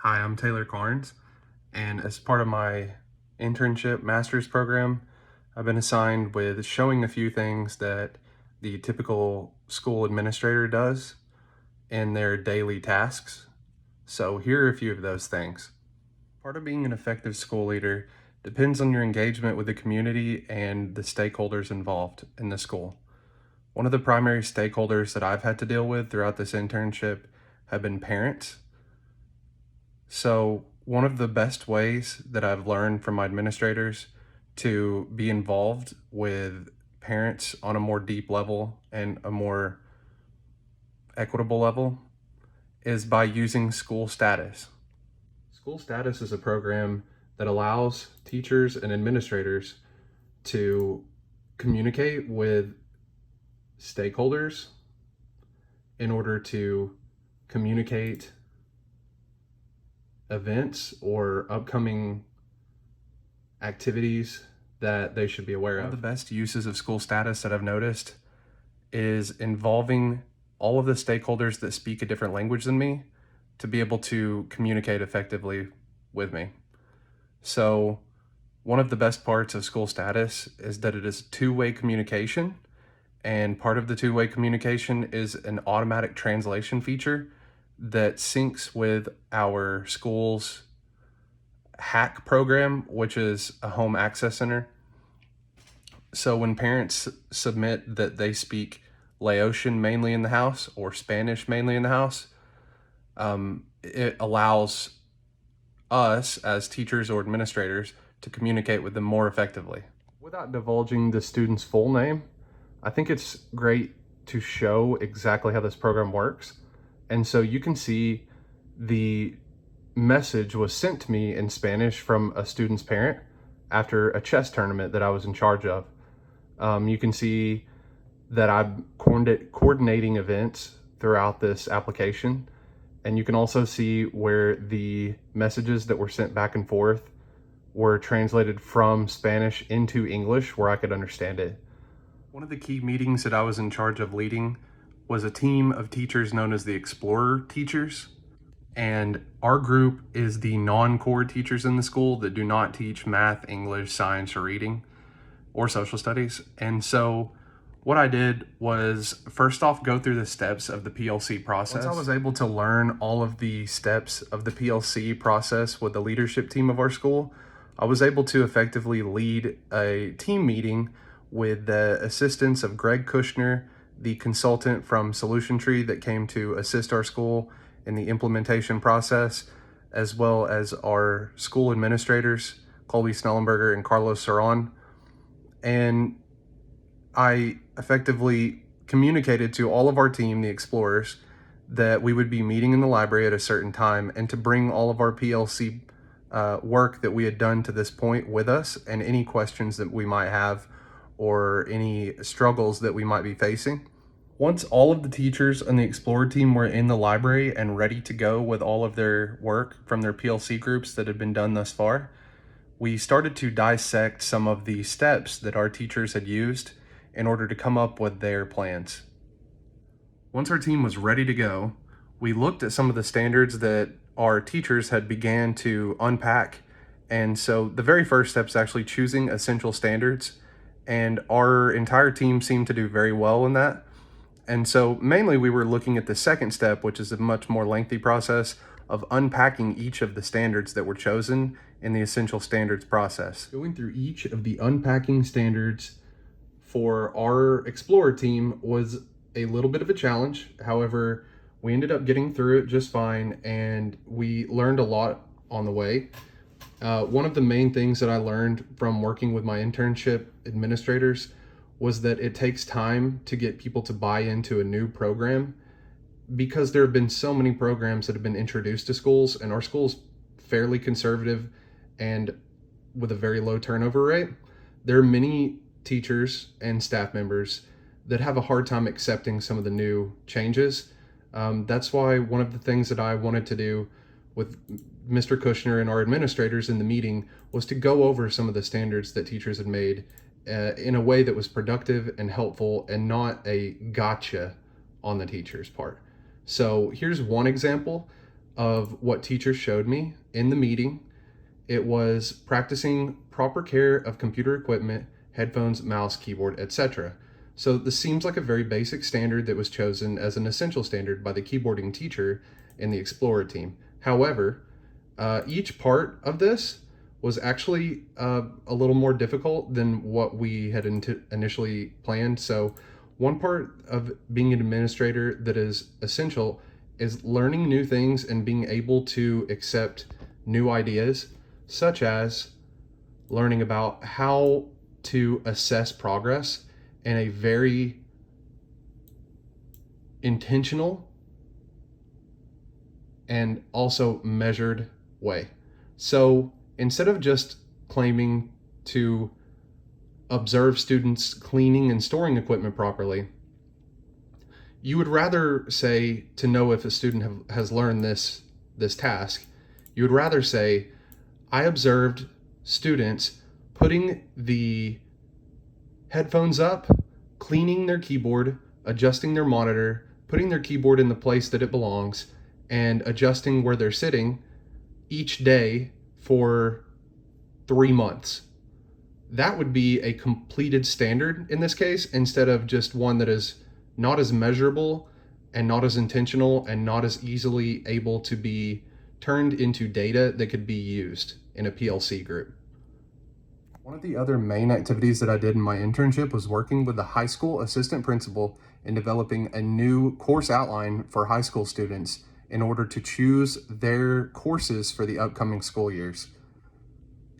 Hi, I'm Taylor Carnes, and as part of my internship master's program, I've been assigned with showing a few things that the typical school administrator does in their daily tasks. So here are a few of those things. Part of being an effective school leader depends on your engagement with the community and the stakeholders involved in the school. One of the primary stakeholders that I've had to deal with throughout this internship have been parents. So one of the best ways that I've learned from my administrators to be involved with parents on a more deep level and a more equitable level is by using school status. School status is a program that allows teachers and administrators to communicate with stakeholders in order to communicate events or upcoming activities that they should be aware of. One of the best uses of school status that I've noticed is involving all of the stakeholders that speak a different language than me to be able to communicate effectively with me. So one of the best parts of school status is that it is two-way communication, and part of the two-way communication is an automatic translation feature that syncs with our school's HACC program, which is a home access center. So when parents submit that they speak Laotian mainly in the house or Spanish mainly in the house, it allows us as teachers or administrators to communicate with them more effectively. Without divulging the student's full name, I think it's great to show exactly how this program works. And so you can see the message was sent to me in Spanish from a student's parent after a chess tournament that I was in charge of. You can see that I'm coordinating events throughout this application. And you can also see where the messages that were sent back and forth were translated from Spanish into English where I could understand it. One of the key meetings that I was in charge of leading was a team of teachers known as the Explorer teachers. And our group is the non-core teachers in the school that do not teach math, English, science, or reading, or social studies. And so what I did was first off go through the steps of the PLC process. Once I was able to learn all of the steps of the PLC process with the leadership team of our school, I was able to effectively lead a team meeting with the assistance of Greg Kushner, the consultant from Solution Tree that came to assist our school in the implementation process, as well as our school administrators, Colby Snellenberger and Carlos Saron. And I effectively communicated to all of our team, the Explorers, that we would be meeting in the library at a certain time and to bring all of our PLC work that we had done to this point with us and any questions that we might have or any struggles that we might be facing. Once all of the teachers on the Explorer team were in the library and ready to go with all of their work from their PLC groups that had been done thus far, we started to dissect some of the steps that our teachers had used in order to come up with their plans. Once our team was ready to go, we looked at some of the standards that our teachers had began to unpack. And so the very first step is actually choosing essential standards. And our entire team seemed to do very well in that. And so mainly we were looking at the second step, which is a much more lengthy process of unpacking each of the standards that were chosen in the essential standards process. Going through each of the unpacking standards for our Explorer team was a little bit of a challenge. However, we ended up getting through it just fine, and we learned a lot on the way. One of the main things that I learned from working with my internship administrators was that it takes time to get people to buy into a new program because there have been so many programs that have been introduced to schools, and our school's fairly conservative and with a very low turnover rate. There are many teachers and staff members that have a hard time accepting some of the new changes. That's why one of the things that I wanted to do with Mr. Kushner and our administrators in the meeting was to go over some of the standards that teachers had made in a way that was productive and helpful and not a gotcha on the teacher's part. So here's one example of what teachers showed me in the meeting. It was practicing proper care of computer equipment, headphones, mouse, keyboard, etc. So this seems like a very basic standard that was chosen as an essential standard by the keyboarding teacher in the Explorer team. However, each part of this was actually a little more difficult than what we had initially planned. So one part of being an administrator that is essential is learning new things and being able to accept new ideas, such as learning about how to assess progress in a very intentional and also measured way. So instead of just claiming to observe students cleaning and storing equipment properly, you would rather say, to know if a student has learned this task, you would rather say, I observed students putting the headphones up, cleaning their keyboard, adjusting their monitor, putting their keyboard in the place that it belongs, and adjusting where they're sitting each day for 3 months. That would be a completed standard in this case, instead of just one that is not as measurable and not as intentional and not as easily able to be turned into data that could be used in a PLC group. One of the other main activities that I did in my internship was working with the high school assistant principal in developing a new course outline for high school students in order to choose their courses for the upcoming school years.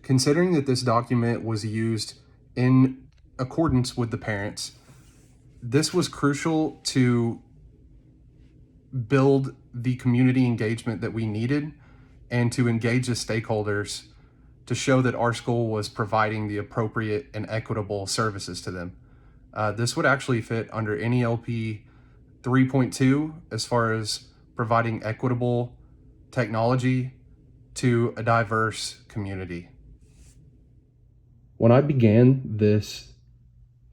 Considering that this document was used in accordance with the parents, this was crucial to build the community engagement that we needed and to engage the stakeholders to show that our school was providing the appropriate and equitable services to them. This would actually fit under NELP 3.2 as far as providing equitable technology to a diverse community. When I began this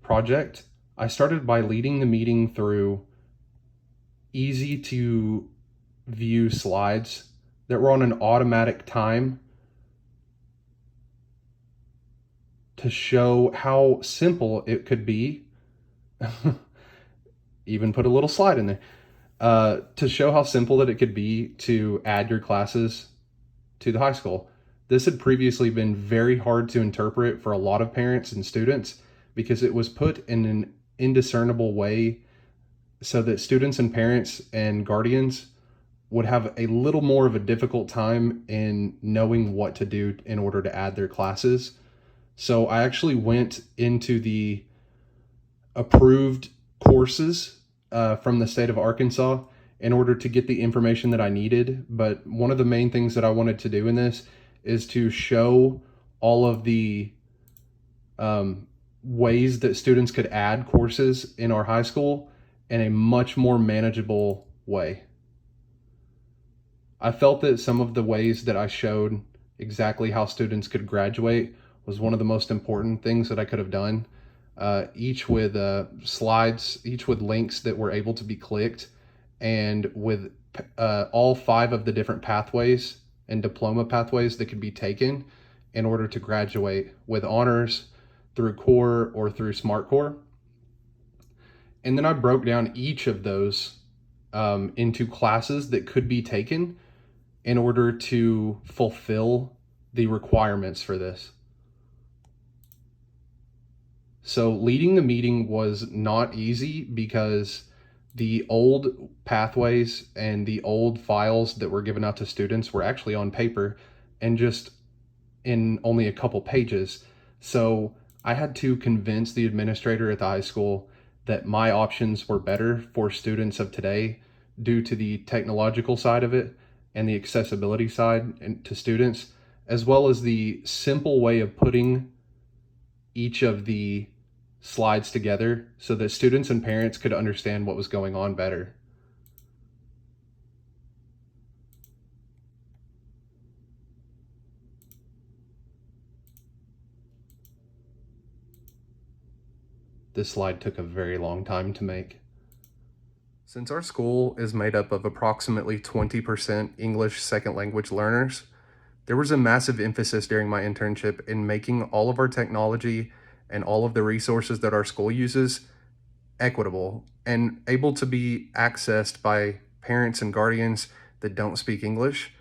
project, I started by leading the meeting through easy to view slides that were on an automatic time to show how simple it could be. Even put a little slide in there to show how simple that it could be to add your classes to the high school. This had previously been very hard to interpret for a lot of parents and students because it was put in an indiscernible way so that students and parents and guardians would have a little more of a difficult time in knowing what to do in order to add their classes. So I actually went into the approved courses from the state of Arkansas in order to get the information that I needed. But one of the main things that I wanted to do in this is to show all of the ways that students could add courses in our high school in a much more manageable way. I felt that some of the ways that I showed exactly how students could graduate was one of the most important things that I could have done. Each with slides, each with links that were able to be clicked, and with all 5 of the different pathways and diploma pathways that could be taken in order to graduate with honors through core or through SmartCore. And then I broke down each of those into classes that could be taken in order to fulfill the requirements for this. So leading the meeting was not easy because the old pathways and the old files that were given out to students were actually on paper and just in only a couple pages. So I had to convince the administrator at the high school that my options were better for students of today due to the technological side of it and the accessibility side to students, as well as the simple way of putting each of the slides together so that students and parents could understand what was going on better. This slide took a very long time to make. Since our school is made up of approximately 20% English second language learners, there was a massive emphasis during my internship in making all of our technology and all of the resources that our school uses equitable and able to be accessed by parents and guardians that don't speak English.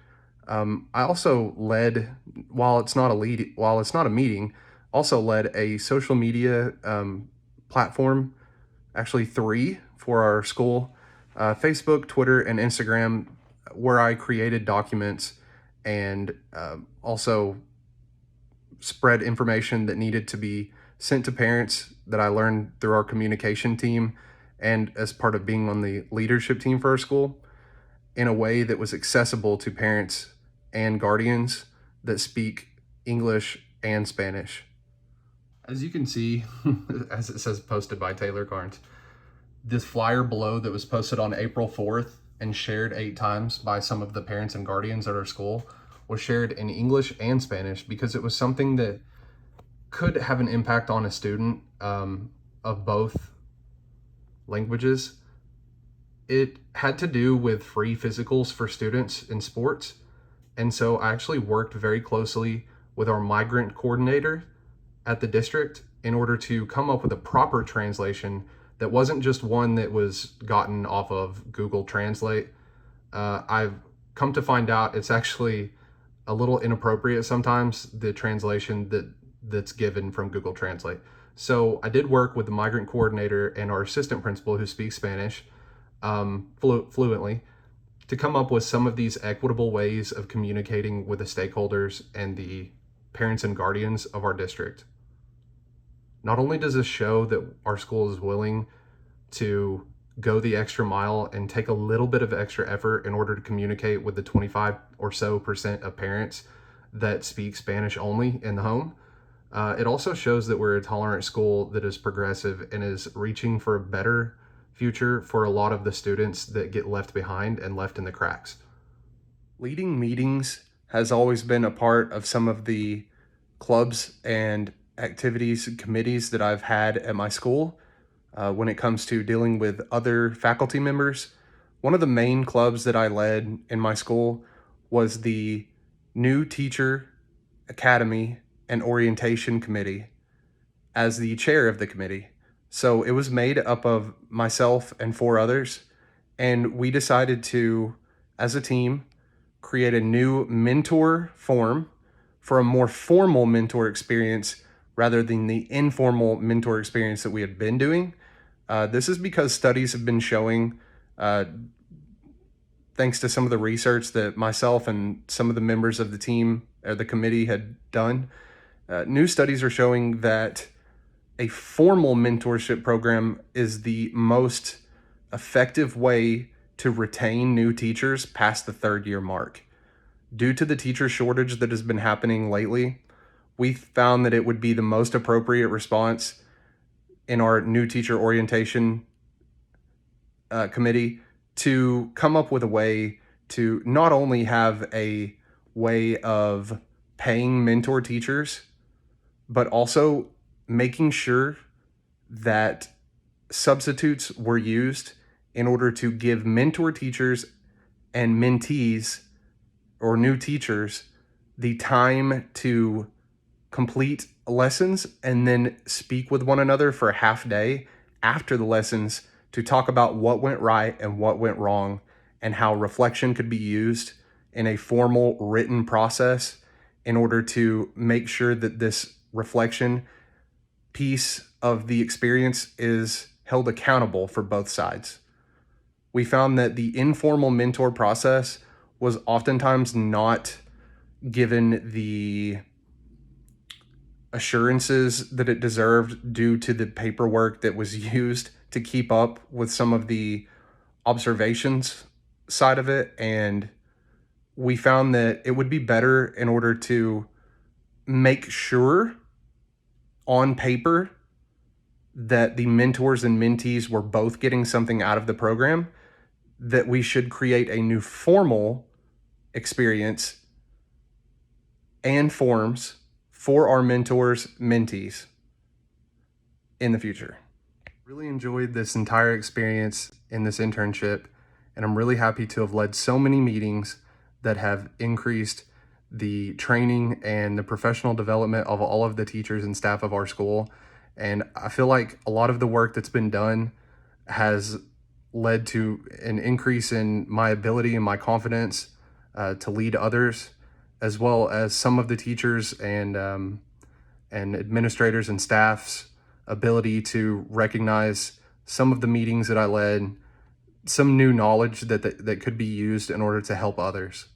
I also led, while it's not a meeting, also led a social media platform, actually three for our school, Facebook, Twitter, and Instagram, where I created documents and also spread information that needed to be sent to parents that I learned through our communication team and as part of being on the leadership team for our school in a way that was accessible to parents and guardians that speak English and Spanish. As you can see, as it says posted by Taylor Carnes, this flyer below that was posted on April 4th and shared 8 times by some of the parents and guardians at our school was shared in English and Spanish because it was something that could have an impact on a student of both languages. It had to do with free physicals for students in sports. And so I actually worked very closely with our migrant coordinator at the district in order to come up with a proper translation that wasn't just one that was gotten off of Google Translate. I've come to find out it's actually a little inappropriate sometimes, the translation that's given from Google Translate. So I did work with the migrant coordinator and our assistant principal who speaks Spanish fluently to come up with some of these equitable ways of communicating with the stakeholders and the parents and guardians of our district. Not only does this show that our school is willing to go the extra mile and take a little bit of extra effort in order to communicate with the 25 or so percent of parents that speak Spanish only in the home, it also shows that we're a tolerant school that is progressive and is reaching for a better future for a lot of the students that get left behind and left in the cracks. Leading meetings has always been a part of some of the clubs and activities and committees that I've had at my school when it comes to dealing with other faculty members. One of the main clubs that I led in my school was the New Teacher Academy and Orientation Committee as the chair of the committee. So it was made up of myself and 4 others, and we decided to, as a team, create a new mentor form for a more formal mentor experience rather than the informal mentor experience that we had been doing. This is because studies have been showing, thanks to some of the research that myself and some of the members of the team or the committee had done, new studies are showing that a formal mentorship program is the most effective way to retain new teachers past the 3rd year mark. Due to the teacher shortage that has been happening lately, we found that it would be the most appropriate response in our new teacher orientation committee to come up with a way to not only have a way of paying mentor teachers, but also making sure that substitutes were used in order to give mentor teachers and mentees or new teachers the time to complete lessons and then speak with one another for a half day after the lessons to talk about what went right and what went wrong and how reflection could be used in a formal written process in order to make sure that this reflection piece of the experience is held accountable for both sides. We found that the informal mentor process was oftentimes not given the assurances that it deserved due to the paperwork that was used to keep up with some of the observations side of it. And we found that it would be better in order to make sure on paper that the mentors and mentees were both getting something out of the program, that we should create a new formal experience and forms for our mentors, mentees in the future. Really enjoyed this entire experience in this internship, and I'm really happy to have led so many meetings that have increased the training and the professional development of all of the teachers and staff of our school. And I feel like a lot of the work that's been done has led to an increase in my ability and my confidence to lead others, as well as some of the teachers and administrators and staff's ability to recognize some of the meetings that I led, some new knowledge that could be used in order to help others.